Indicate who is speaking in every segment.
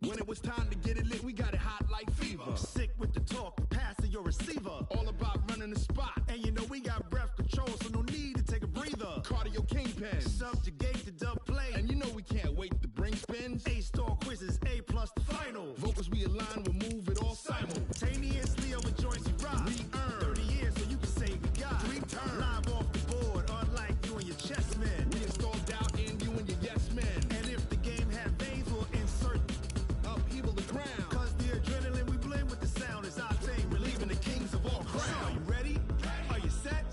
Speaker 1: When it was time to get it lit, we got it hot like fever.
Speaker 2: Sick with the talk, passing your receiver.
Speaker 1: All about running the spot.
Speaker 2: And you know we got breath control, so no need to take a breather.
Speaker 1: Cardio kingpin.
Speaker 2: Subjugate the dub play.
Speaker 1: And you know we can't wait to bring spins.
Speaker 2: A-star quizzes, A+ the final.
Speaker 1: Vocals we align, we'll move it all
Speaker 2: simultaneously over joints we rock.
Speaker 1: We earn
Speaker 2: 30 years, so you can say we got
Speaker 1: 3 turns.
Speaker 2: Live off the board, unlike you and your chess men.
Speaker 1: We install doubt in you and your yes men.
Speaker 2: And if the game had veins, we'll insert
Speaker 1: upheaval the ground.
Speaker 2: Cause the adrenaline we blend with the sound is our thing, relieving the kings of all crowns. So are you ready? Are you set?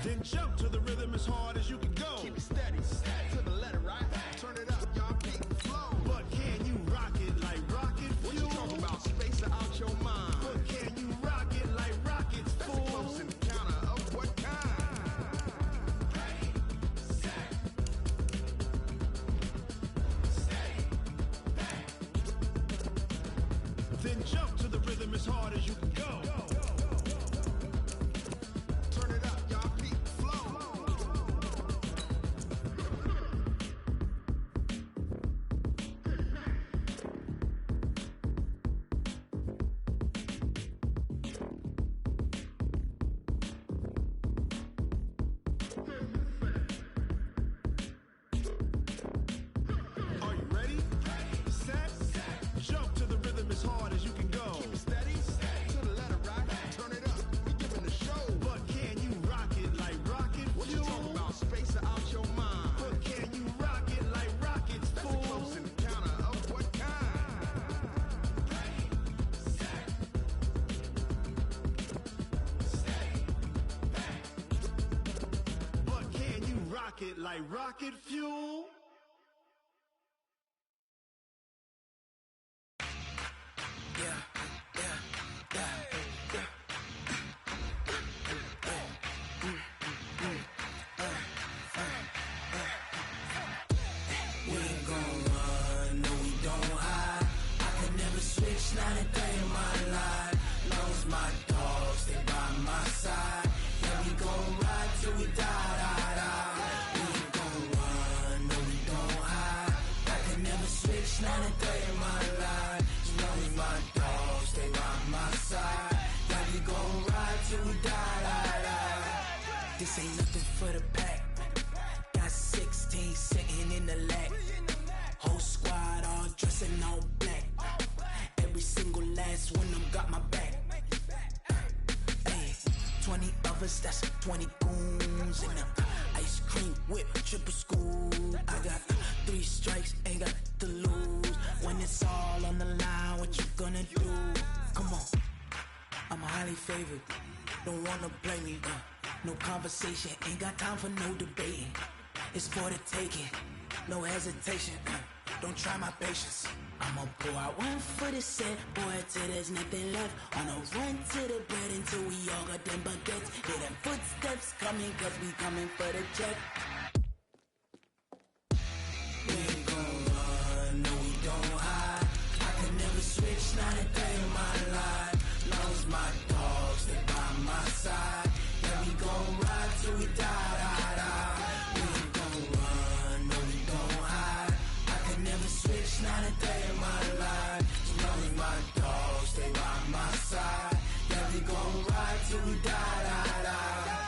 Speaker 2: Then jump to the rhythm as hard as you can go.
Speaker 1: Keep it steady, to the letter, right? Turn it up, y'all keep the flow.
Speaker 2: But can you rock it like rocket fuel?
Speaker 1: What you talking about? Space out your mind.
Speaker 2: But can you rock it like rockets,
Speaker 1: That's
Speaker 2: fool?
Speaker 1: a close encounter of what kind?
Speaker 3: Ready, set, stay back.
Speaker 2: Then jump to the rhythm as hard as you can go.
Speaker 1: Turn it up, y'all keep the flow.
Speaker 2: Are you ready? Set, jump to the rhythm as hard as you can go.
Speaker 1: Keep it steady, to the letter, right? Turn it up, we giving the show.
Speaker 2: But can you rock it like rocket
Speaker 1: What you
Speaker 2: fuel?
Speaker 1: talking about? Space out your mind.
Speaker 2: But can you rock it like rockets,
Speaker 1: That's a
Speaker 2: fool?
Speaker 1: close encounter of what kind?
Speaker 3: Ready, set, stay back.
Speaker 2: But can you rock it like rocket fuel?
Speaker 4: We ain't gon' run, no we don't hide. I could never switch, not a day in my life. Long as my dogs stay by my side. Yeah, we gon' ride till we die, die, die. We ain't gon' run, no we don't hide. I could never switch, not a day in my life. As long as my dogs stay by my side. Yeah, we gon' ride till we die, die, die. This ain't nothing for the pack. Got 16 sitting in the lap. Whole squad all dressed in all black. Every single last one of them got my back. Hey, 20 of us, that's 20 goons in the ice cream whip, triple scoop. I got 3 strikes, ain't got to lose. When it's all on the line, what you gonna do? Come on, I'm highly favored. Don't wanna blame me. No conversation, ain't got time for no debating. It's for the taking, no hesitation. Don't try my patience. I'ma pour out one for the set, boy, till there's nothing left. On a run to the bread until we all got them baguettes. Hear them footsteps coming, cause we coming for the check. We ain't gon' run, no we don't hide. I can never switch, not a day in my life. Long as my dogs stay by my side. Yeah, we gon' ride till we die, die, die. We ain't gon' run, no we don't hide. I can never switch, not a day in my life. As long as my dogs stay by my side. Yeah, we gon' ride till we die, die, die.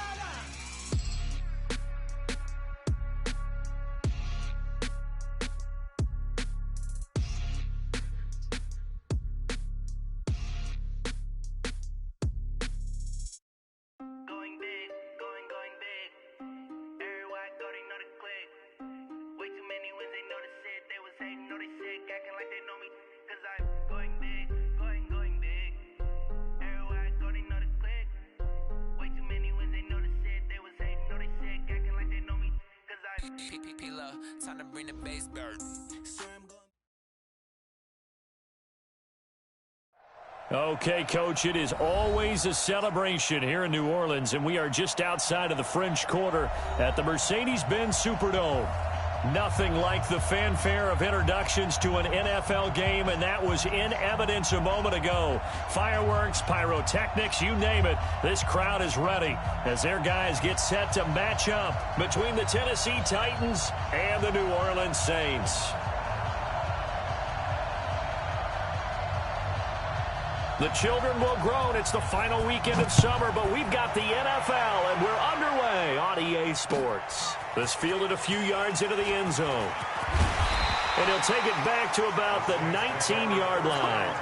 Speaker 5: Going big, going big. Everywhere I go, they know the click. Way too many wins, they know the shit. They was hating, know they sick, acting like they know me. Cause I'm going big, going big. Everywhere I go, they know the click. Way too many wins, they know the shit. They was hating, know they sick, acting like they know me. Cause I'm
Speaker 6: P-P-P-Love, time to bring the bass back.
Speaker 7: Okay, Coach, it is always a celebration here in New Orleans, and we are just outside of the French Quarter at the Mercedes-Benz Superdome. Nothing like the fanfare of introductions to an NFL game, and that was in evidence a moment ago. Fireworks, pyrotechnics, you name it. This crowd is ready as their guys get set to match up between the Tennessee Titans and the New Orleans Saints. The children will groan. It's the final weekend of summer, but we've got the NFL, and we're underway on EA Sports. This fielded a few yards into the end zone. And he'll take it back to about the 19-yard line.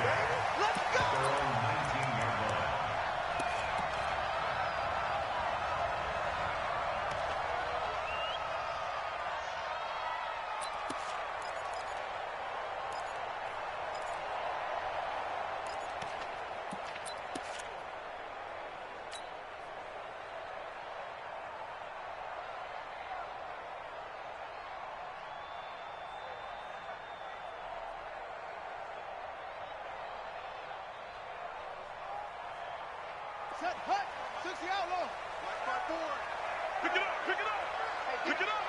Speaker 1: Set, hut, 60 outlaw. Left back forward. Pick it up, pick it up, pick it up.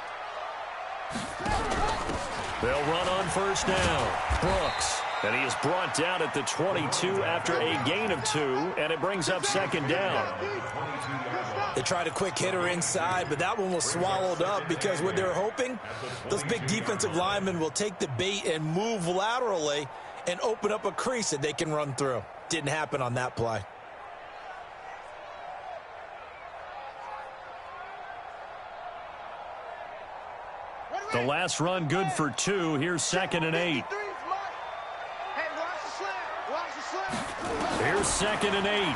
Speaker 7: They'll run on first down. Brooks. And he is brought down at the 22 after a gain of 2, and it brings up second down.
Speaker 8: They tried a quick hitter inside, but that one was swallowed up because what they're hoping, those big defensive linemen will take the bait and move laterally and open up a crease that they can run through. Didn't happen on that play.
Speaker 7: The last run good for 2. Here's 2nd and 8. Here's 2nd and 8.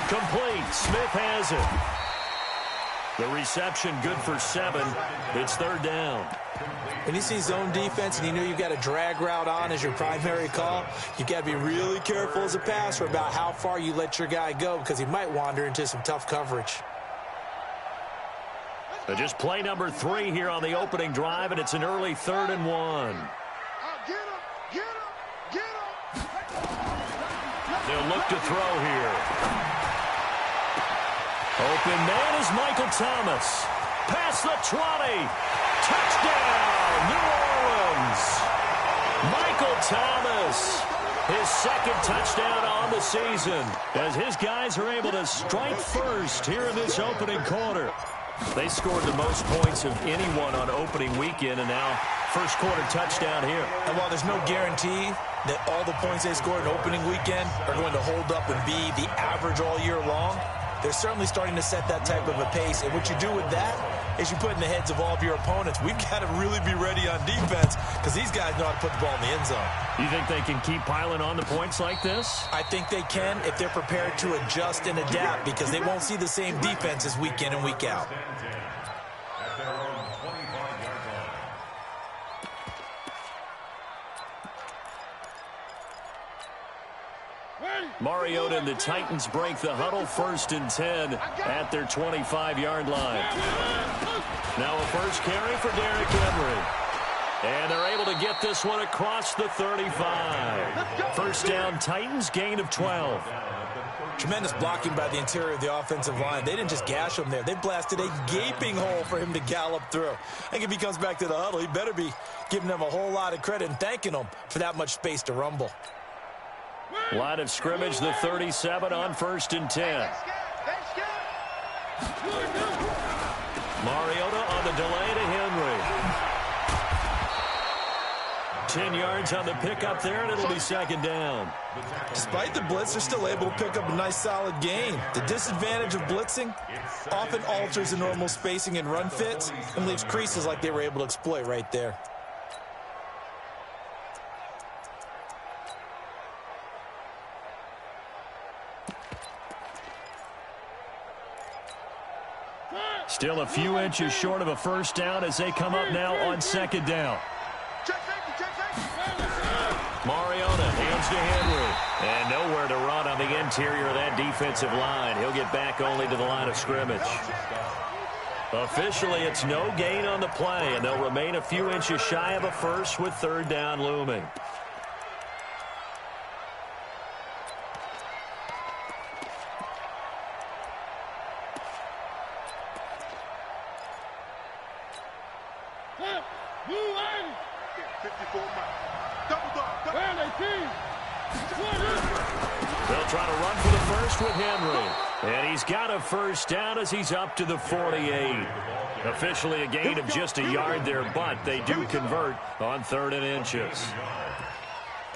Speaker 7: Complete. Smith has it. The reception good for 7. It's 3rd down.
Speaker 8: When you see zone defense and you know you've got a drag route on as your primary call, you've got to be really careful as a passer about how far you let your guy go because he might wander into some tough coverage.
Speaker 7: Just play number 3 here on the opening drive, and it's an early 3rd and 1. They'll look to throw here. Open man is Michael Thomas. Past the 20. Touchdown, New Orleans. Michael Thomas. His 2nd touchdown on the season as his guys are able to strike first here in this opening quarter. They scored the most points of anyone on opening weekend, and now first quarter touchdown here.
Speaker 8: And while there's no guarantee that all the points they scored in opening weekend are going to hold up and be the average all year long, they're certainly starting to set that type of a pace. And what you do with that is you put in the heads of all of your opponents, we've got to really be ready on defense because these guys know how to put the ball in the end zone.
Speaker 7: You think they can keep piling on the points like this?
Speaker 8: I think they can if they're prepared to adjust and adapt because they won't see the same defenses week in and week out.
Speaker 7: Mariota and the Titans break the huddle, 1st and 10 at their 25-yard line. Now a first carry for Derrick Henry. And they're able to get this one across the 35. First down, Titans, gain of 12.
Speaker 8: Tremendous blocking by the interior of the offensive line. They didn't just gash him there. They blasted a gaping hole for him to gallop through. I think if he comes back to the huddle, he better be giving them a whole lot of credit and thanking them for that much space to rumble.
Speaker 7: Line of scrimmage, the 37 on 1st and 10. Mariota on the delay to Henry. 10 yards on the pickup there, and it'll be 2nd down.
Speaker 8: Despite the blitz, they're still able to pick up a nice solid gain. The disadvantage of blitzing often alters the normal spacing and run fits and leaves creases like they were able to exploit right there.
Speaker 7: Still a few inches short of a first down as they come up now on 2nd down. Mariota hands to Henry. And nowhere to run on the interior of that defensive line. He'll get back only to the line of scrimmage. Officially, it's no gain on the play, and they'll remain a few inches shy of a first with 3rd down looming. They'll try to run for the first with Henry. And he's got a first down as he's up to the 48. Officially a gain of just a yard there, but they do convert on 3rd and inches.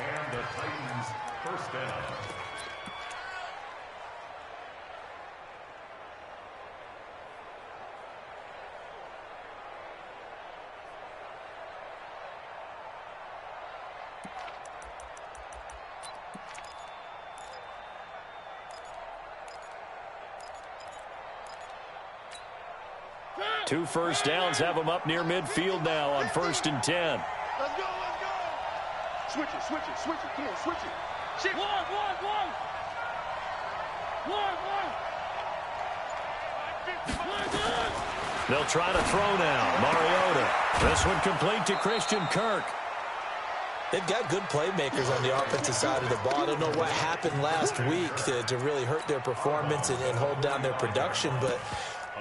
Speaker 9: And the Titans first down.
Speaker 7: Two first downs have them up near midfield now on 1st and 10.
Speaker 1: Let's go, let's go. Switch it, switch it, switch it. Come on, switch it. Shit. One.
Speaker 7: They'll try to throw now. Mariota. This one complete to Christian Kirk.
Speaker 8: They've got good playmakers on the offensive side of the ball. I don't know what happened last week to really hurt their performance and hold down their production, but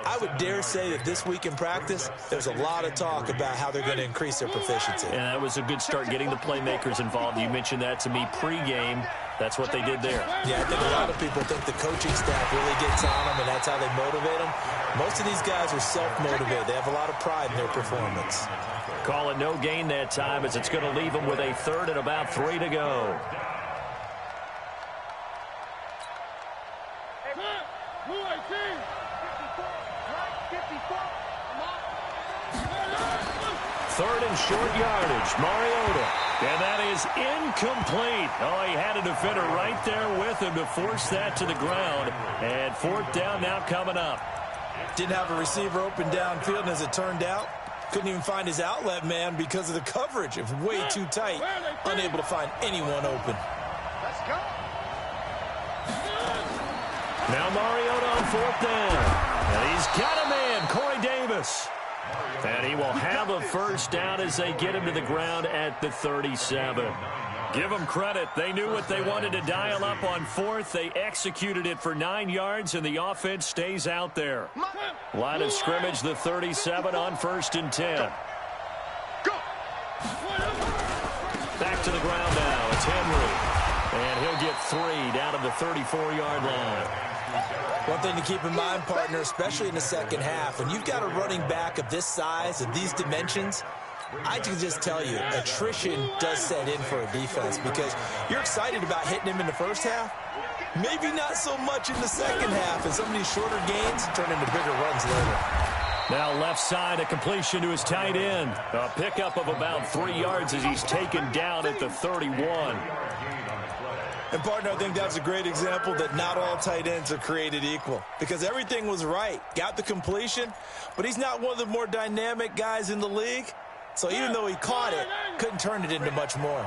Speaker 8: I would dare say that this week in practice, there's a lot of talk about how they're going to increase their proficiency.
Speaker 7: And that was a good start getting the playmakers involved. You mentioned that to me pregame. That's what they did there.
Speaker 8: Yeah, I think a lot of people think the coaching staff really gets on them, and that's how they motivate them. Most of these guys are self-motivated. They have a lot of pride in their performance.
Speaker 7: Call it no gain that time as it's going to leave them with a 3rd and about 3 to go. Third and short yardage. Mariota. And that is incomplete. Oh, he had a defender right there with him to force that to the ground. And 4th down now coming up.
Speaker 8: Didn't have a receiver open downfield, and as it turned out, couldn't even find his outlet man because of the coverage. It was way too tight. Unable to find anyone open.
Speaker 1: Let's go.
Speaker 7: Now Mariota on 4th down. And he's got a man, Corey Davis. And he will have a first down as they get him to the ground at the 37. Give them credit. They knew what they wanted to dial up on 4th. They executed it for 9 yards, and the offense stays out there. Line of scrimmage, the 37 on 1st and 10.
Speaker 1: Go.
Speaker 7: Back to the ground now. It's Henry. And he'll get 3 down to the 34-yard line.
Speaker 8: One thing to keep in mind, partner, especially in the second half, when you've got a running back of this size, of these dimensions, I can just tell you, attrition does set in for a defense because you're excited about hitting him in the first half. Maybe not so much in the second half, and some of these shorter gains turn into bigger runs later.
Speaker 7: Now left side, a completion to his tight end. A pickup of about 3 yards as he's taken down at the 31.
Speaker 8: And, partner, I think that's a great example that not all tight ends are created equal because everything was right. Got the completion, but he's not one of the more dynamic guys in the league. So even though he caught it, couldn't turn it into much more.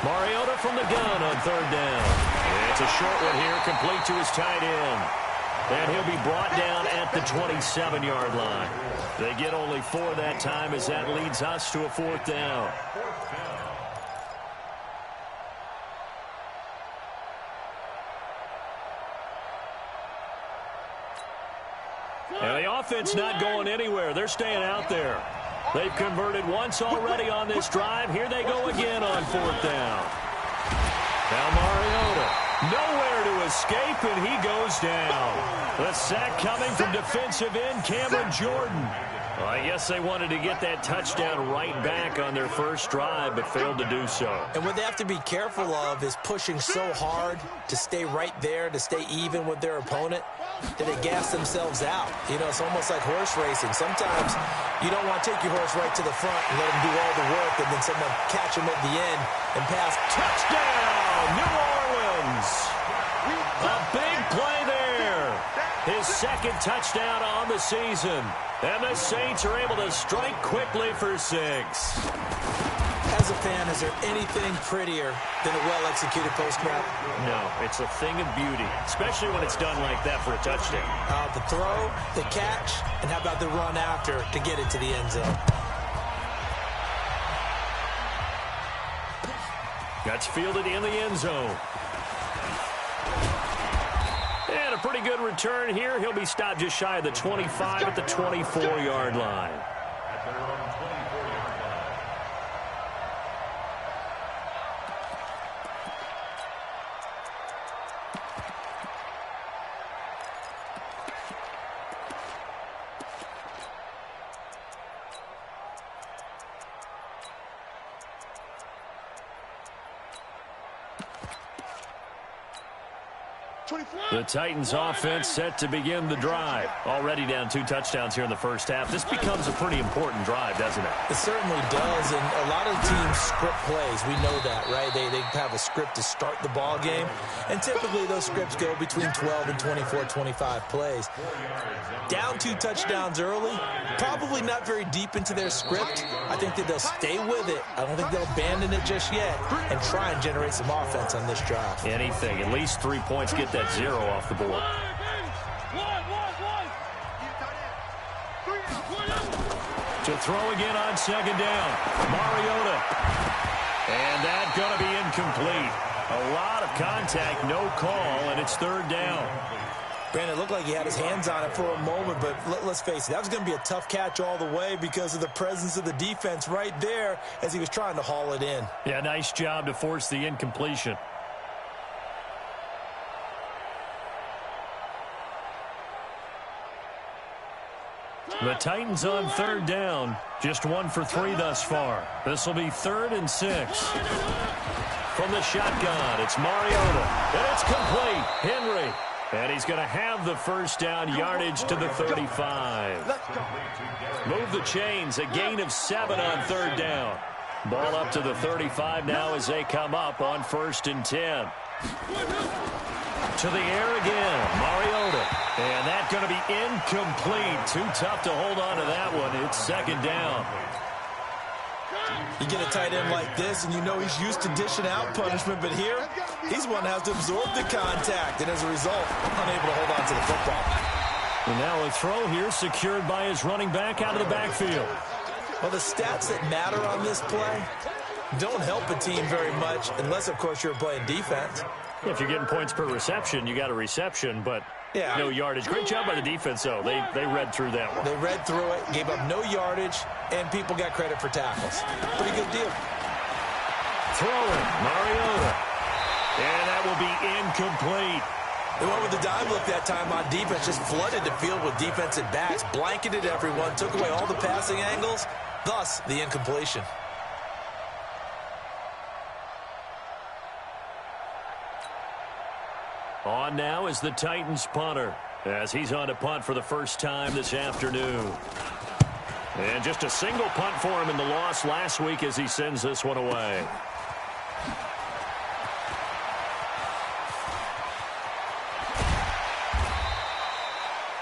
Speaker 7: Mariota from the gun on 3rd down. It's a short one here, complete to his tight end. And he'll be brought down at the 27-yard line. They get only 4 that time as that leads us to a 4th down. And the offense not going anywhere. They're staying out there. They've converted once already on this drive. Here they go again on 4th down. Now Mariota. Nowhere to escape, and he goes down. The sack coming from defensive end Cameron Jordan. Well, I guess they wanted to get that touchdown right back on their first drive, but failed to do so.
Speaker 8: And what they have to be careful of is pushing so hard to stay right there, to stay even with their opponent, that they gas themselves out. You know, it's almost like horse racing. Sometimes you don't want to take your horse right to the front and let him do all the work, and then someone catch him at the end and pass.
Speaker 7: Touchdown, New Orleans! A big play there. His 2nd touchdown on the season. And the Saints are able to strike quickly for 6.
Speaker 8: As a fan, is there anything prettier than a well-executed post-snap?
Speaker 7: No, it's a thing of beauty, especially when it's done like that for a touchdown.
Speaker 8: The throw, the catch, and how about the run after to get it to the end zone?
Speaker 7: That's fielded in the end zone. And a pretty good return here. He'll be stopped just shy of the 25 at the 24-yard line. The Titans offense set to begin the drive. Already down 2 touchdowns here in the first half. This becomes a pretty important drive, doesn't it?
Speaker 8: It certainly does, and a lot of teams script plays. We know that, right? They have a script to start the ball game, and typically those scripts go between 12 and 24, 25 plays. Down 2 touchdowns early, probably not very deep into their script. I think that they'll stay with it. I don't think they'll abandon it just yet and try and generate some offense on this drive.
Speaker 7: Anything, at least 3 points, get that 0 off the board. To throw again on second down, Mariota. And that's going to be incomplete. A lot of contact, no call, and it's third down.
Speaker 8: Brandon, it looked like he had his hands on it for a moment, but let's face it, that was going to be a tough catch all the way because of the presence of the defense right there as he was trying to haul it in.
Speaker 7: Yeah, nice job to force the incompletion. The Titans on third down, just 1 for 3 thus far. This will be 3rd and 6. From the shotgun, it's Mariota, and it's complete. Henry. And he's going to have the first down, yardage to the 35. Move the chains, a gain of 7 on third down. Ball up to the 35 now as they come up on 1st and 10. To the air again, Mariota. And that's going to be incomplete. Too tough to hold on to that one. It's 2nd down.
Speaker 8: You get a tight end like this, and you know he's used to dishing out punishment, but here, he's one that has to absorb the contact, and as a result, unable to hold on to the football.
Speaker 7: And now a throw here secured by his running back out of the backfield.
Speaker 8: Well, the stats that matter on this play don't help a team very much, unless, of course, you're playing defense.
Speaker 7: If you're getting points per reception, you got a reception, but no yardage. Great job by the defense, though. They read through that one.
Speaker 8: They read through it, gave up no yardage, and people got credit for tackles. Pretty good deal.
Speaker 7: Throwing, Mariota. And that will be incomplete.
Speaker 8: They went with the dime look that time on defense, just flooded the field with defensive backs, blanketed everyone, took away all the passing angles, thus the incompletion.
Speaker 7: On now is the Titans punter as he's on to punt for the first time this afternoon. And just a single punt for him in the loss last week as he sends this one away.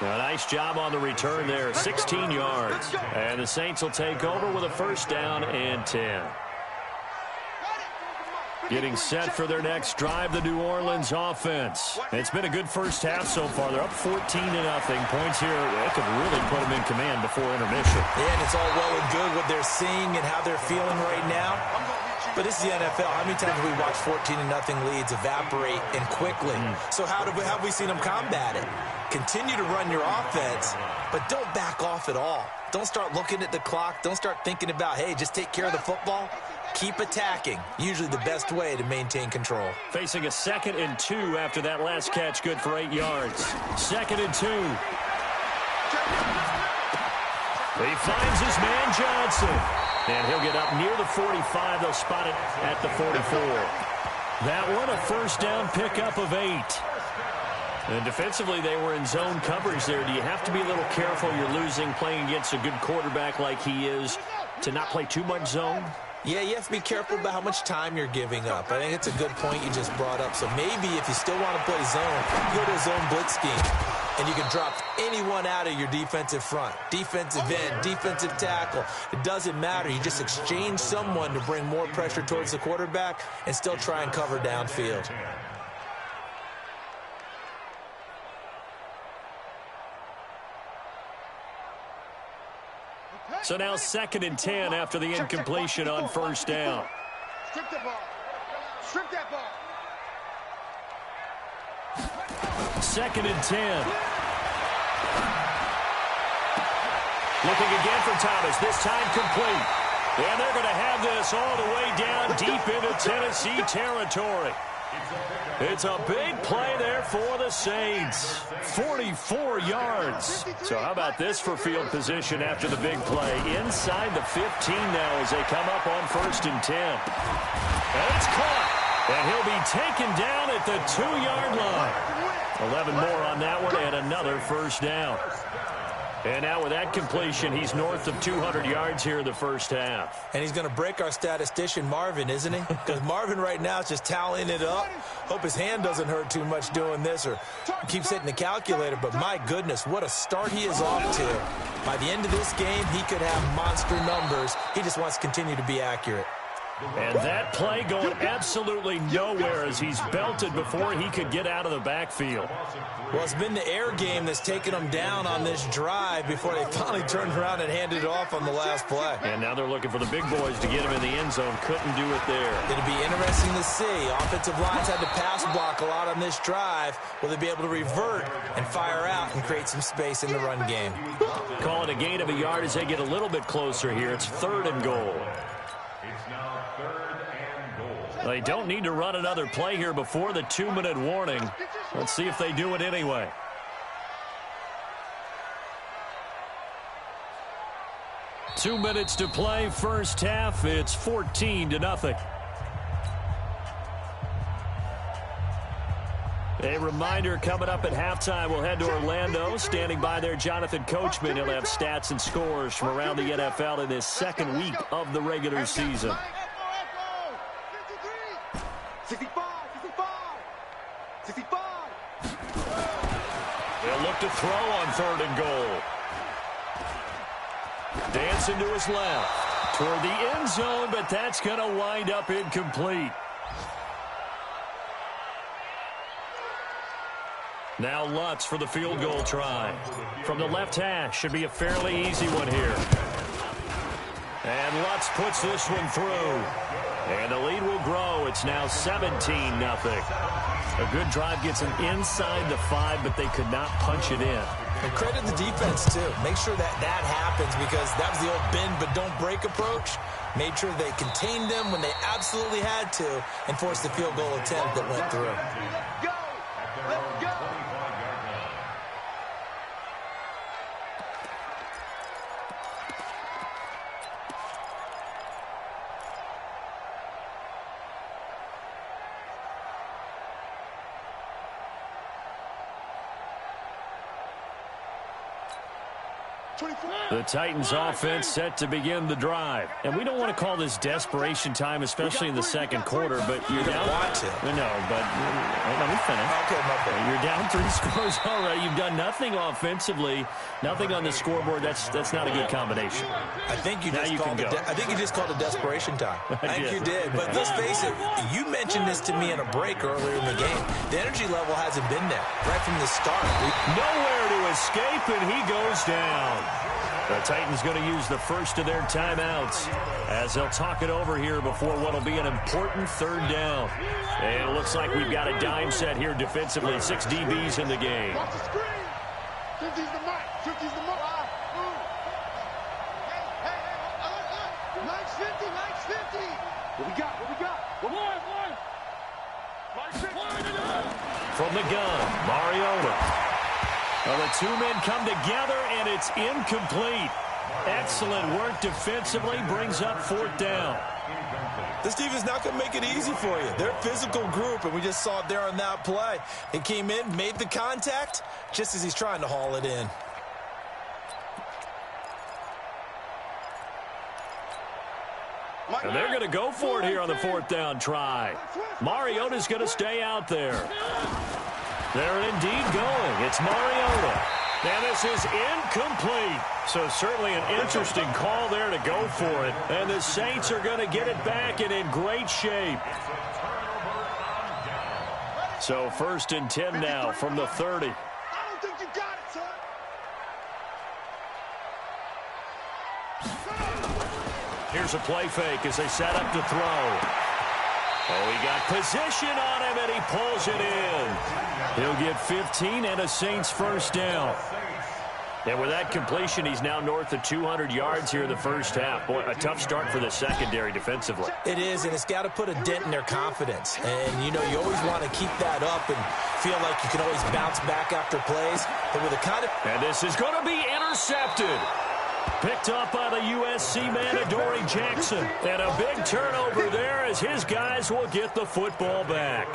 Speaker 7: A nice job on the return there, 16 yards. And the Saints will take over with a 1st down and 10. Getting set for their next drive, the New Orleans offense. It's been a good first half so far. They're up 14-0. Points here, that could really put them in command before intermission.
Speaker 8: Yeah, and it's all well and good what they're seeing and how they're feeling right now. But this is the NFL. How many times have we watched 14-0 leads evaporate and quickly? So how have we seen them combat it? Continue to run your offense, but don't back off at all. Don't start looking at the clock. Don't start thinking about, hey, just take care of the football. Keep attacking. Usually the best way to maintain control.
Speaker 7: Facing a 2nd and 2 after that last catch, good for 8 yards. 2nd and 2. He finds his man Johnson. And he'll get up near the 45. They'll spot it at the 44. That one, a 1st down pickup of 8. And defensively, they were in zone coverage there. Do you have to be a little careful? You're losing, playing against a good quarterback like he is, to not play too much zone?
Speaker 8: Yeah, you have to be careful about how much time you're giving up. I think it's a good point you just brought up. So maybe if you still want to play zone, go to a zone blitz scheme. And you can drop anyone out of your defensive front. Defensive end, defensive tackle. It doesn't matter. You just exchange someone to bring more pressure towards the quarterback and still try and cover downfield.
Speaker 7: So now 2nd and 10 after the incompletion on 1st down.
Speaker 1: Strip that ball. Strip that ball.
Speaker 7: 2nd and 10. Looking again for Thomas. This time complete. And they're going to have this all the way down deep into Tennessee territory. It's a big play there for the Saints. 44 yards. So how about this for field position after the big play? Inside the 15 now as they come up on 1st and 10. And it's caught. And he'll be taken down at the 2-yard line. 11 more on that one and another first down. And now with that completion, he's north of 200 yards here in the first half.
Speaker 8: And he's going to break our statistician, Marvin, isn't he? Because Marvin right now is just tallying it up. Hope his hand doesn't hurt too much doing this or keeps hitting the calculator. But my goodness, what a start he is off to. By the end of this game, he could have monster numbers. He just wants to continue to be accurate.
Speaker 7: And that play going absolutely nowhere as he's belted before he could get out of the backfield.
Speaker 8: Well, it's been the air game that's taken them down on this drive before they finally turned around and handed it off on the last play.
Speaker 7: And now they're looking for the big boys to get him in the end zone. Couldn't do it there.
Speaker 8: It'll be interesting to see. Offensive lines had to pass block a lot on this drive. Will they be able to revert and fire out and create some space in the run game?
Speaker 7: Call it a gain of a yard as they get a little bit closer here. It's 3rd and goal. They don't need to run another play here before the 2-minute warning. Let's see if they do it anyway. Two minutes to play, first half. It's 14-0. A reminder coming up at halftime, we'll head to Orlando. Standing by there, Jonathan Coachman. He'll have stats and scores from around the NFL in this second week of the regular season.
Speaker 1: 65, 65.
Speaker 7: They'll look to throw on 3rd and goal. Dancing to his left. Toward the end zone, but that's going to wind up incomplete. Now Lutz for the field goal try. From the left hash, should be a fairly easy one here. And Lutz puts this one through. And the lead will grow. It's now 17-0. A good drive gets them inside the 5, but they could not punch it in.
Speaker 8: And credit the defense, too. Make sure that happens because that was the old bend but don't break approach. Made sure they contained them when they absolutely had to and forced the field goal attempt that went through.
Speaker 1: Go! Let's go!
Speaker 7: The Titans offense set to begin the drive. And we don't want to call this desperation time, especially in the second quarter, but you're down.
Speaker 8: Want to.
Speaker 7: No, but let me finish.
Speaker 8: Okay, my bad.
Speaker 7: You're down 3 scores already. You've done nothing offensively, nothing on the scoreboard. That's not a good combination.
Speaker 8: I think you just called it desperation time. I think you did. But let's face it, you mentioned this to me in a break earlier in the game. The energy level hasn't been there right from the start.
Speaker 7: Nowhere to escape, and he goes down. The Titans going to use the first of their timeouts as they'll talk it over here before what will be an important 3rd down. And it looks like we've got a dime set here defensively. 6 DBs in the game.
Speaker 1: Watch the screen. 50's the mic. 50's the mic. Hey. Mike's 50. Mike's 50. What we got? One. Mike's 50.
Speaker 7: From the gun, Mariota. Well, the 2 men come together, and it's incomplete. Excellent work defensively, brings up 4th down.
Speaker 8: This defense not going to make it easy for you. They're a physical group, and we just saw it there on that play. He came in, made the contact, just as he's trying to haul it in.
Speaker 7: And they're going to go for it here on the 4th down try. Mariota's going to stay out there. They're indeed going. It's Mariota. And this is incomplete. So certainly an interesting call there to go for it. And the Saints are going to get it back and in great shape. So 1st and 10 now from the 30.
Speaker 1: I don't think you got it, son.
Speaker 7: Here's a play fake as they set up to throw. Oh, he got position on him, and he pulls it in. He'll get 15 and a Saints first down. And with that completion, he's now north of 200 yards here in the first half. Boy, a tough start for the secondary defensively.
Speaker 8: It is, and it's got to put a dent in their confidence. And, you know, you always want to keep that up and feel like you can always bounce back after plays. But with the kind of...
Speaker 7: And this is going to be intercepted. Picked up by the USC man, Adoree Jackson. And a big turnover there as his guys will get the football back.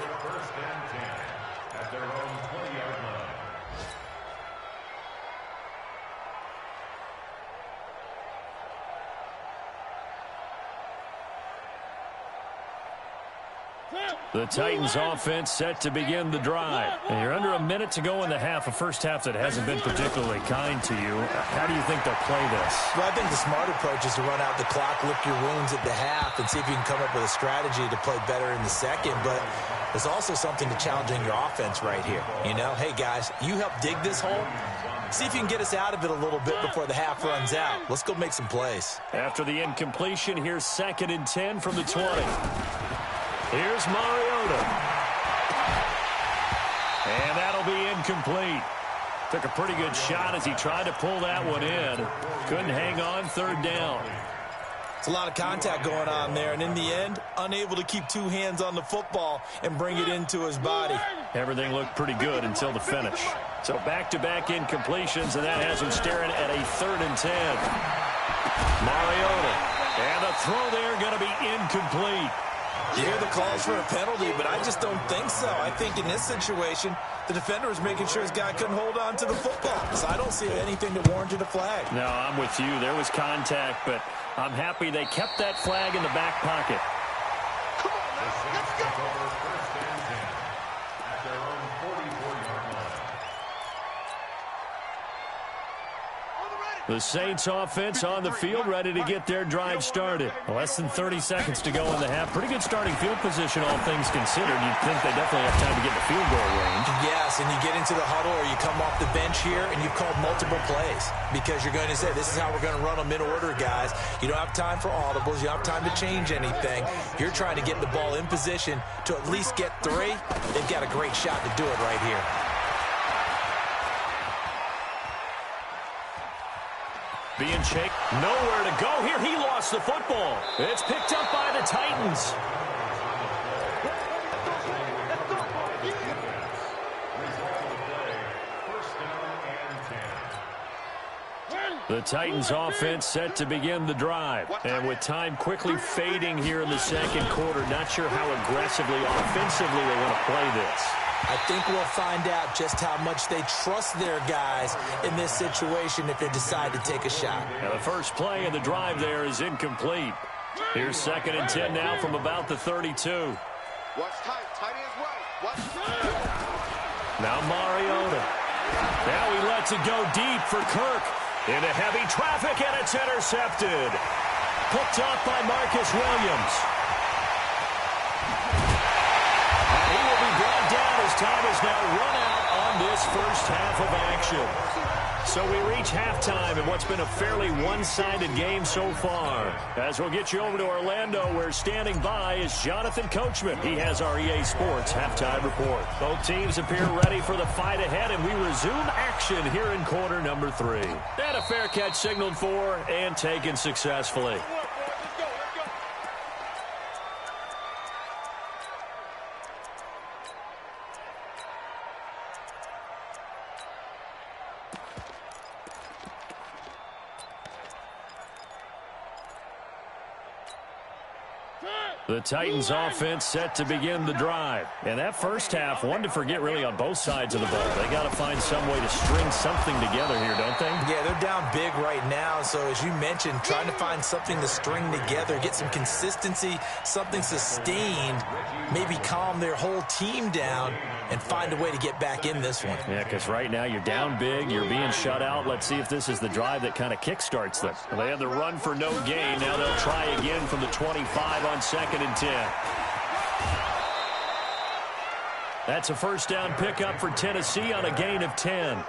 Speaker 7: The Titans offense set to begin the drive. And you're under a minute to go in the half, a first half that hasn't been particularly kind to you. How do you think they'll play this?
Speaker 8: Well, I think the smart approach is to run out the clock, lick your wounds at the half, and see if you can come up with a strategy to play better in the second. But there's also something to challenging your offense right here. You know, hey, guys, you help dig this hole. See if you can get us out of it a little bit before the half runs out. Let's go make some plays.
Speaker 7: After the incompletion, here's 2nd and 10 from the 20. Here's Mariota. And that'll be incomplete. Took a pretty good shot as he tried to pull that one in. Couldn't hang on, 3rd down.
Speaker 8: It's a lot of contact going on there, and in the end, unable to keep 2 hands on the football and bring it into his body.
Speaker 7: Everything looked pretty good until the finish. So back-to-back incompletions, and that has him staring at a 3rd and 10. Mariota. And the throw there going to be incomplete.
Speaker 8: You hear the calls for a penalty, but I just don't think so. I think in this situation, the defender was making sure his guy couldn't hold on to the football. So I don't see anything that warranted a flag.
Speaker 7: No, I'm with you. There was contact, but I'm happy they kept that flag in the back pocket.
Speaker 1: Come on, man. Let's go.
Speaker 9: First and 10 at their own 44-yard line.
Speaker 7: The Saints offense on the field, ready to get their drive started. Less than 30 seconds to go in the half. Pretty good starting field position, all things considered. You'd think they definitely have time to get in the field goal range.
Speaker 8: Yes, and you get into the huddle or you come off the bench here and you've called multiple plays because you're going to say, this is how we're going to run them in order, guys. You don't have time for audibles. You don't have time to change anything. You're trying to get the ball in position to at least get 3. They've got a great shot to do it right here.
Speaker 7: Being shaked, nowhere to go here. He lost the football. It's picked up by the Titans. The Titans offense set to begin the drive. And with time quickly fading here in the 2nd quarter, not sure how aggressively, offensively they want to play this.
Speaker 8: I think we'll find out just how much they trust their guys in this situation if they decide to take a shot.
Speaker 7: Now the first play of the drive there is incomplete. Here's 2nd and 10 now from about the 32.
Speaker 1: Watch tight. Tight ends right. Watch.
Speaker 7: Now Mariota. Now he lets it go deep for Kirk. Into heavy traffic, and it's intercepted. Picked off by Marcus Williams. And he will be brought down as time is now run out on this first half of action. So we reach halftime in what's been a fairly one-sided game so far. As we'll get you over to Orlando, where standing by is Jonathan Coachman. He has our EA Sports halftime report. Both teams appear ready for the fight ahead, and we resume action here in quarter number 3. And a fair catch signaled for and taken successfully. The Titans offense set to begin the drive. And that first half, one to forget really on both sides of the ball. They got to find some way to string something together here, don't they?
Speaker 8: Yeah, they're down big right now. So as you mentioned, trying to find something to string together, get some consistency, something sustained, maybe calm their whole team down and find a way to get back in this one.
Speaker 7: Yeah, because right now you're down big, you're being shut out. Let's see if this is the drive that kind of kickstarts them. Well, they had the run for no gain. Now they'll try again from the 25 on 2nd and 10. That's a first down pickup for Tennessee on a gain of 10.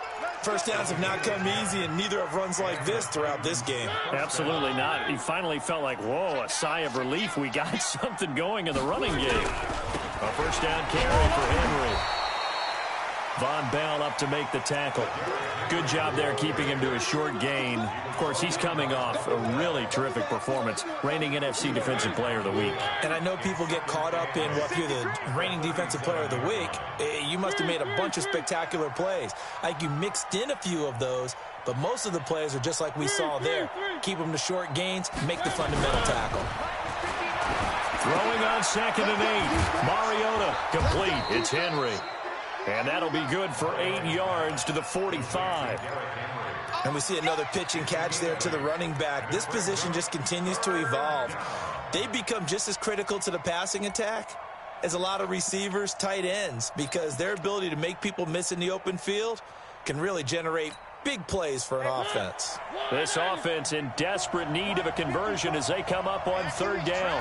Speaker 8: First downs have not come easy, and neither have runs like this throughout this game.
Speaker 7: Absolutely not. He finally felt like, whoa, a sigh of relief. We got something going in the running game. A first down carry for Henry. Von Bell up to make the tackle. Good job there keeping him to a short gain. Of course, he's coming off a really terrific performance, reigning NFC Defensive Player of the Week.
Speaker 8: And I know people get caught up in, well, if you're the reigning Defensive Player of the Week, you must have made a bunch of spectacular plays. I think you mixed in a few of those, but most of the plays are just like we saw there. Keep them to short gains, make the fundamental tackle.
Speaker 7: Throwing on 2nd and 8. Mariota complete. It's Henry. And that'll be good for 8 yards to the 45.
Speaker 8: And we see another pitch and catch there to the running back. This position just continues to evolve. They become just as critical to the passing attack is a lot of receivers, tight ends, because their ability to make people miss in the open field can really generate big plays for an offense.
Speaker 7: This offense in desperate need of a conversion as they come up on third down.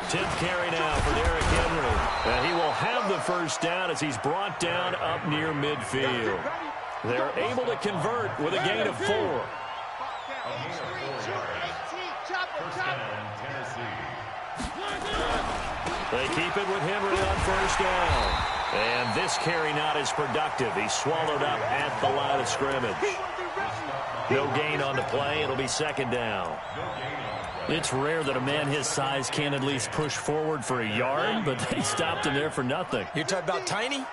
Speaker 7: 10th carry now for Derrick Henry. And he will have the first down as he's brought down up near midfield. They're able to convert with a gain of 4. They keep it with Henry on first down. And this carry not as productive. He's swallowed up at the line of scrimmage. No gain on the play. It'll be second down.
Speaker 10: It's rare that a man his size can at least push forward for a yard, but they stopped him there for nothing.
Speaker 8: You're talking about Tiny?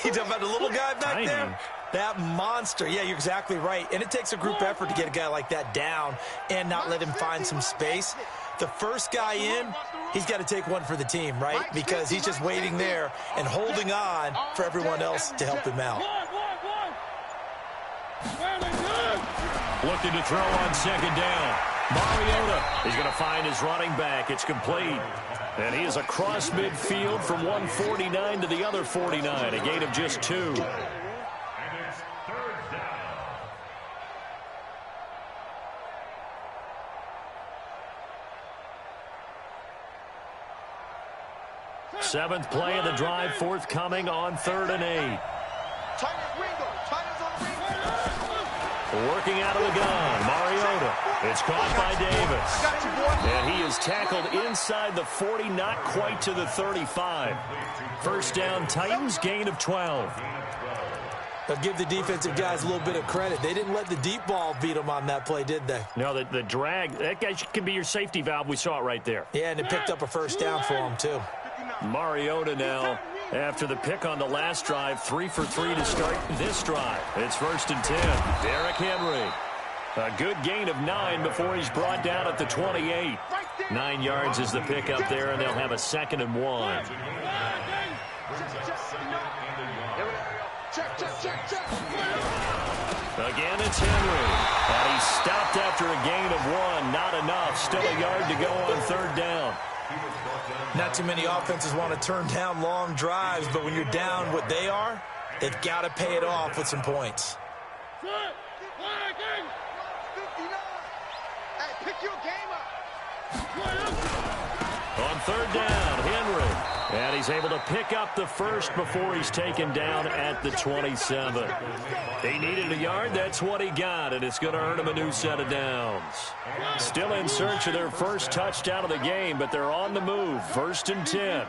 Speaker 8: You're talking about the little guy back there? That monster. Yeah, you're exactly right. And it takes a group effort to get a guy like that down and not let him find some space. The first guy in, he's got to take one for the team, right? Because he's just waiting there and holding on for everyone else to help him out.
Speaker 7: Looking to throw on second down. Mariota is going to find his running back. It's complete. And he is across midfield from 149 to the other 49. A gain of just 2.
Speaker 9: And it's third down.
Speaker 7: 7th play of the drive, forthcoming on 3rd and 8. Working out of the gun, Mariota. It's caught by Davis. And he is tackled inside the 40, not quite to the 35. First down, Titans, gain of 12.
Speaker 8: I'll give the defensive guys a little bit of credit. They didn't let the deep ball beat them on that play, did they?
Speaker 7: No, the drag, that guy can be your safety valve. We saw it right there.
Speaker 8: Yeah, and it picked up a first down for him, too.
Speaker 7: Mariota now, after the pick on the last drive, 3 for 3 to start this drive. It's 1st and 10. Derrick Henry. A good gain of 9 before he's brought down at the 28. 9 yards is the pick up there, and they'll have a 2nd and 1. Again, it's Henry. And he's stopped after a gain of 1. Not enough. Still a yard to go on 3rd down.
Speaker 8: Not too many offenses want to turn down long drives, but when you're down what they are, they've got to pay it off with some points.
Speaker 7: On 3rd down, Henry. And he's able to pick up the first before he's taken down at the 27. He needed a yard. That's what he got, and it's going to earn him a new set of downs. Still in search of their first touchdown of the game, but they're on the move. 1st and 10.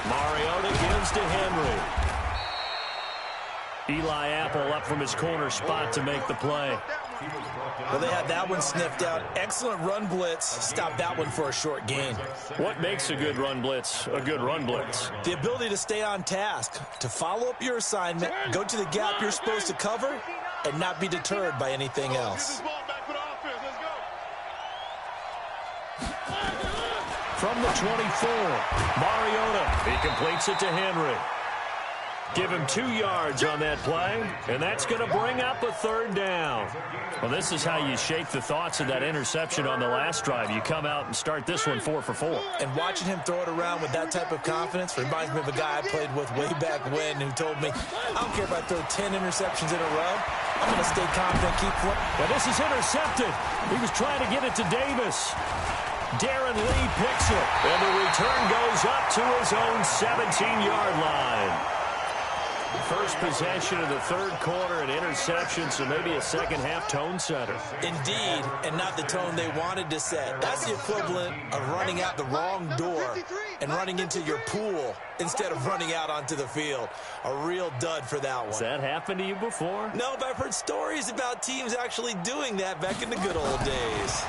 Speaker 7: Mariota gives to Henry. Eli Apple up from his corner spot to make the play.
Speaker 8: Well, they had that one sniffed out. Excellent run blitz. Stop that one for a short gain.
Speaker 7: What makes a good run blitz a good run blitz?
Speaker 8: The ability to stay on task, to follow up your assignment, go to the gap you're supposed to cover, and not be deterred by anything else.
Speaker 7: From the 24, Mariota. He completes it to Henry. Give him 2 yards on that play, and that's going to bring up a 3rd down. Well, this is how you shake the thoughts of that interception on the last drive. You come out and start this one 4 for 4.
Speaker 8: And watching him throw it around with that type of confidence reminds me of a guy I played with way back when who told me, I don't care if I throw 10 interceptions in a row. I'm going to stay confident, keep playing.
Speaker 7: Well, this is intercepted. He was trying to get it to Davis. Darren Lee picks it, and the return goes up to his own 17-yard line. First possession of the 3rd quarter, an interception, so maybe a second-half tone setter.
Speaker 8: Indeed, and not the tone they wanted to set. That's the equivalent of running out the wrong door and running into your pool instead of running out onto the field. A real dud for that one.
Speaker 7: Has that happened to you before?
Speaker 8: No, but I've heard stories about teams actually doing that back in the good old days.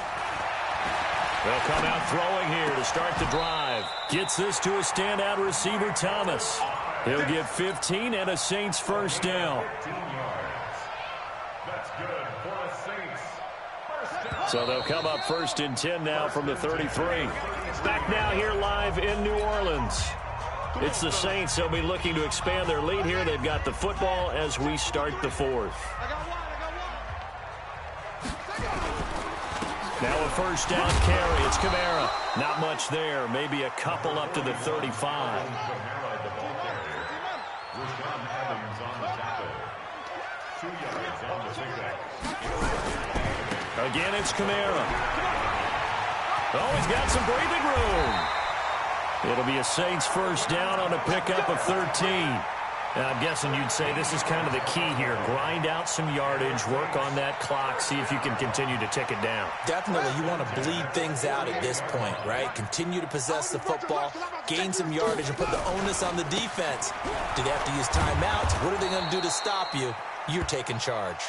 Speaker 7: They'll come out throwing here to start the drive. Gets this to a standout receiver, Thomas. He'll get 15 and a Saints first down.
Speaker 9: That's good for the Saints. First down.
Speaker 7: So they'll come up 1st and 10 now from the 33. Back now here live in New Orleans. It's the Saints. They'll be looking to expand their lead here. They've got the football as we start the 4th. Now a first down carry. It's Kamara. Not much there. Maybe a couple up to the 35. Again, it's Kamara. Oh, he's got some breathing room. It'll be a Saints first down on a pickup of 13. I'm guessing you'd say this is kind of the key here. Grind out some yardage, work on that clock, see if you can continue to tick it down.
Speaker 8: Definitely. You want to bleed things out at this point, right? Continue to possess the football, gain some yardage, and put the onus on the defense. Do they have to use timeouts? What are they going to do to stop you? You're taking charge.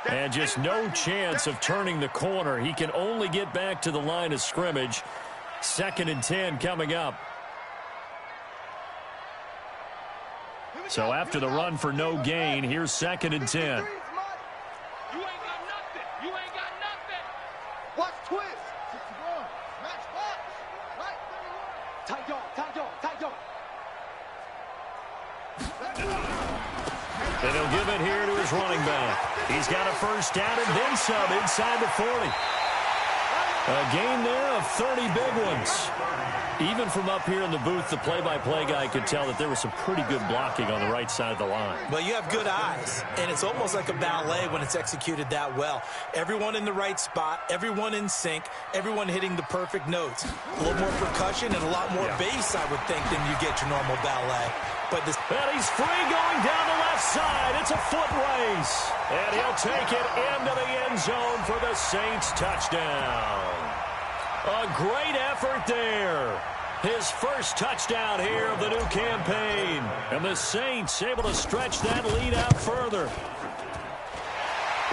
Speaker 7: And just no chance of turning the corner. He can only get back to the line of scrimmage. 2nd and 10 coming up. So after the run for no gain, here's 2nd and 10.
Speaker 1: You ain't got nothing. You ain't got nothing. Watch twist. Match box. Right. Tight yard. Tight yard. Tight yard.
Speaker 7: And he'll give it here to his running back. He's got a first down and then some inside the 40. A gain there of 30 big ones. Even from up here in the booth, the play-by-play guy could tell that there was some pretty good blocking on the right side of the line.
Speaker 8: Well, you have good eyes, and it's almost like a ballet when it's executed that well. Everyone in the right spot, everyone in sync, everyone hitting the perfect notes. A little more percussion and a lot more bass, I would think, than you get your normal ballet. But
Speaker 7: he's free going down the left side. It's a foot race. And he'll take it into the end zone for the Saints touchdown. A great effort there. His first touchdown here of the new campaign. And the Saints able to stretch that lead out further.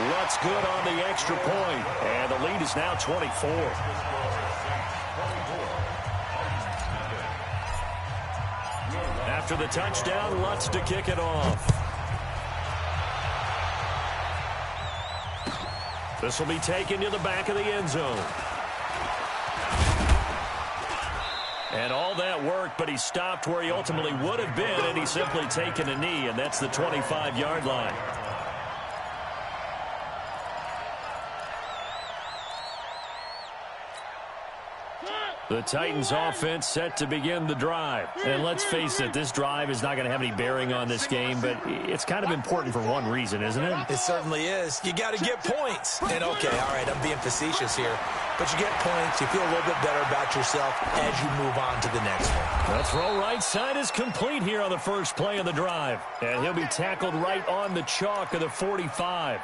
Speaker 7: What's good on the extra point. And the lead is now 24. After the touchdown, Lutz to kick it off. This will be taken to the back of the end zone. And all that work, but he stopped where he ultimately would have been, and he's simply taken a knee, and that's the 25-yard line. The Titans offense set to begin the drive. And let's face it, this drive is not going to have any bearing on this game, but it's kind of important for one reason, isn't it?
Speaker 8: It certainly is. You got to get points. And okay, all right, I'm being facetious here. But you get points, you feel a little bit better about yourself as you move on to the next one.
Speaker 7: The throw right side is complete here on the first play of the drive. And he'll be tackled right on the chalk of the 45.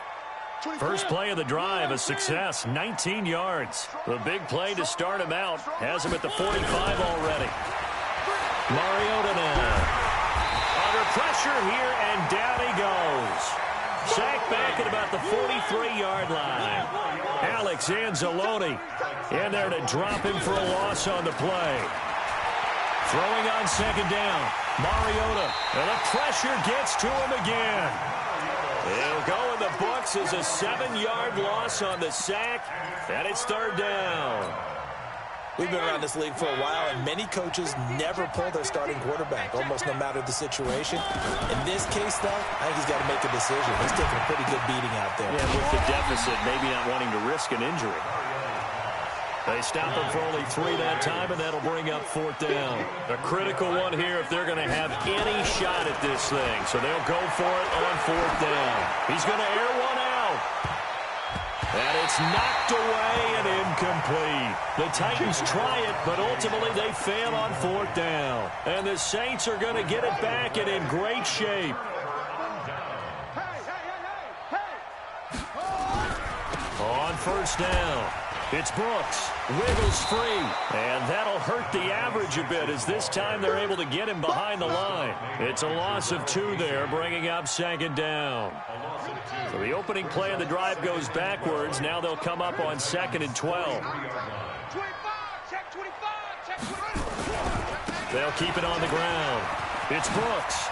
Speaker 7: First play of the drive, a success, 19 yards. The big play to start him out has him at the 45 already. Mariota now. Under pressure here, and down he goes. Sacked back at about the 43-yard line. Alex Anzalone in there to drop him for a loss on the play. Throwing on second down. Mariota, and the pressure gets to him again. It'll go in the books as a 7-yard loss on the sack, and it's third down.
Speaker 8: We've been around this league for a while, and many coaches never pull their starting quarterback, almost no matter the situation. In this case, though, I think he's got to make a decision. He's taking a pretty good beating out there.
Speaker 7: Yeah, with the deficit, maybe not wanting to risk an injury. They stop him for only 3 that time, and that'll bring up fourth down. A critical one here if they're going to have any shot at this thing. So they'll go for it on fourth down. He's going to air one out. And it's knocked away and incomplete. The Titans try it, but ultimately they fail on fourth down. And the Saints are going to get it back and in great shape. On first down. It's Brooks, wiggles free, and that'll hurt the average a bit as this time they're able to get him behind the line. It's a loss of 2 there, bringing up second down. So the opening play of the drive goes backwards. Now they'll come up on 2nd and 12.
Speaker 1: 25, check 25, check 25.
Speaker 7: They'll keep it on the ground. It's Brooks.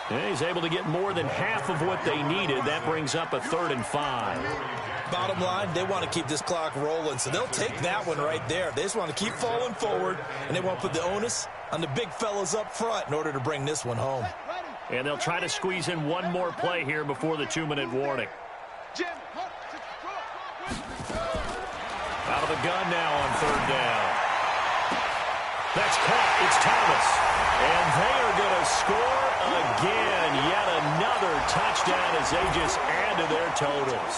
Speaker 7: And he's able to get more than half of what they needed. That brings up a 3rd and 5.
Speaker 8: Bottom line, they want to keep this clock rolling, so they'll take that one right there. They just want to keep falling forward, and they want to put the onus on the big fellas up front in order to bring this one home.
Speaker 7: And they'll try to squeeze in one more play here before the 2-minute warning. Out of the gun now on third down. That's caught. It's Thomas. And they are going to score again. Yet another touchdown as they just add to their totals.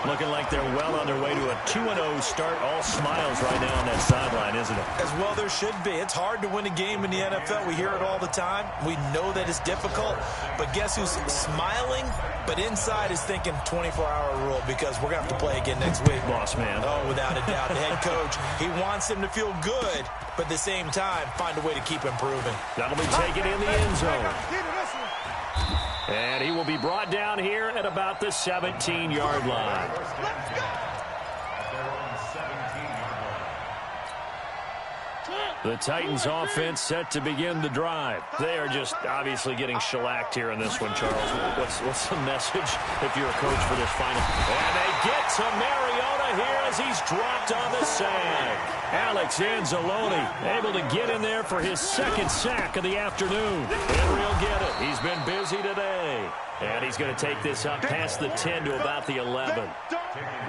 Speaker 7: Looking like they're well on their way to a 2-0 start. All smiles right now on that sideline, isn't it?
Speaker 8: As well there should be. It's hard to win a game in the NFL. We hear it all the time. We know that it's difficult. But guess who's smiling? But inside is thinking 24-hour rule because we're going to have to play again next week.
Speaker 7: Boss man.
Speaker 8: Oh, without a doubt. The head coach, he wants him to feel good, but at the same time, find a way to keep improving.
Speaker 7: That'll be taken in the end zone. And he will be brought down here at about the 17-yard line. The Titans offense set to begin the drive. They are just obviously getting shellacked here in this one, Charles. What's the message if you're a coach for this final? And they get to Mariota here as he's dropped on the sag. Alex Anzalone able to get in there for his second sack of the afternoon. And he'll get it. He's been busy today. And he's going to take this up past the 10 to about the 11.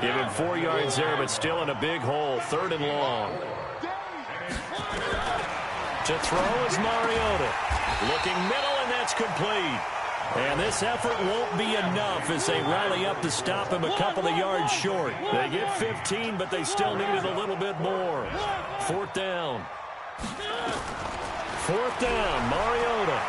Speaker 7: Give him 4 yards there, but still in a big hole. 3rd and long. To throw is Mariota. Looking middle, and that's complete. And this effort won't be enough as they rally up to stop him a couple of yards short. They get 15, but they still needed a little bit more. 4th down. 4th down, Mariota.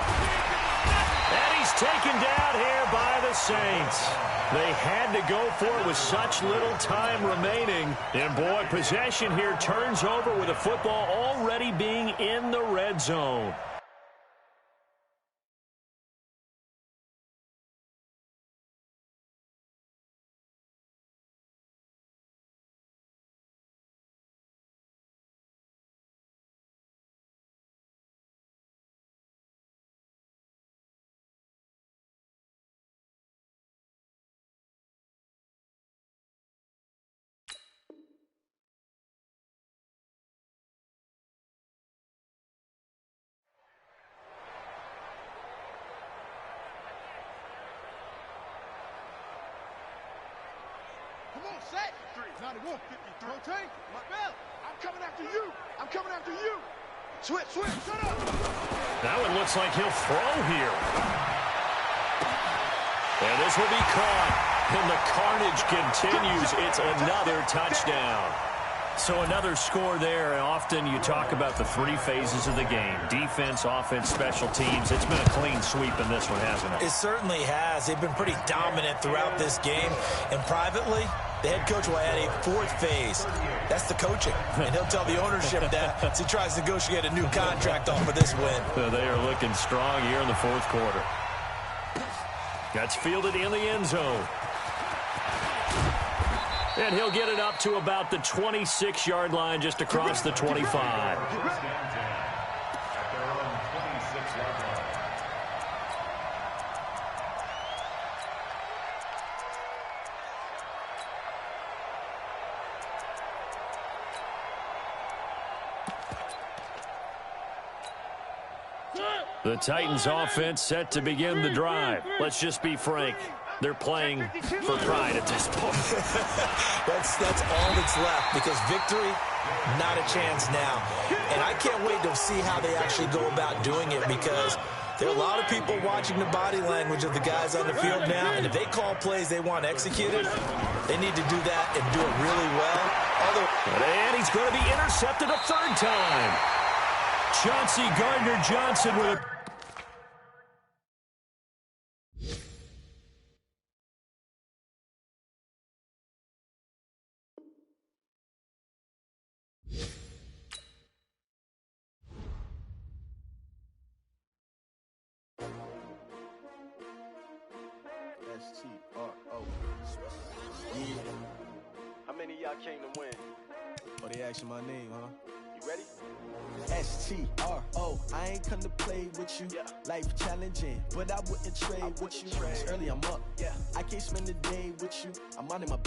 Speaker 7: And he's taken down here by the Saints. They had to go for it with such little time remaining. And, boy, possession here turns over with the football already being in the red zone.
Speaker 1: Come on, set. 91, 50, rotate. My bell. I'm coming after you. I'm coming after you. Switch, shut up.
Speaker 7: That one looks like he'll throw here. And this will be caught. And the carnage continues. It's another touchdown. So another score there. And often you talk about the 3 phases of the game. Defense, offense, special teams. It's been a clean sweep in this one, hasn't it?
Speaker 8: It certainly has. They've been pretty dominant throughout this game. And privately, the head coach will add a 4th phase. That's the coaching. And he'll tell the ownership that as he tries to negotiate a new contract off of this win.
Speaker 7: They are looking strong here in the 4th quarter. That's fielded in the end zone. And he'll get it up to about the 26-yard line just across the 25. The Titans offense set to begin the drive. Let's just be frank. They're playing for pride at this point.
Speaker 8: That's all that's left because victory, not a chance now. And I can't wait to see how they actually go about doing it because there are a lot of people watching the body language of the guys on the field now. And if they call plays they want executed, they need to do that and do it really well.
Speaker 7: And he's going to be intercepted a 3rd time. Chauncey Gardner-Johnson with a...
Speaker 1: S-T-R-O. Yeah. How many of y'all came to win? Oh, they asking my name, huh? You ready? S-T-R-O. I ain't come to play with you. Life challenging, but I wouldn't trade with you. It's early, I'm up. I can't spend the day with you. I'm out in my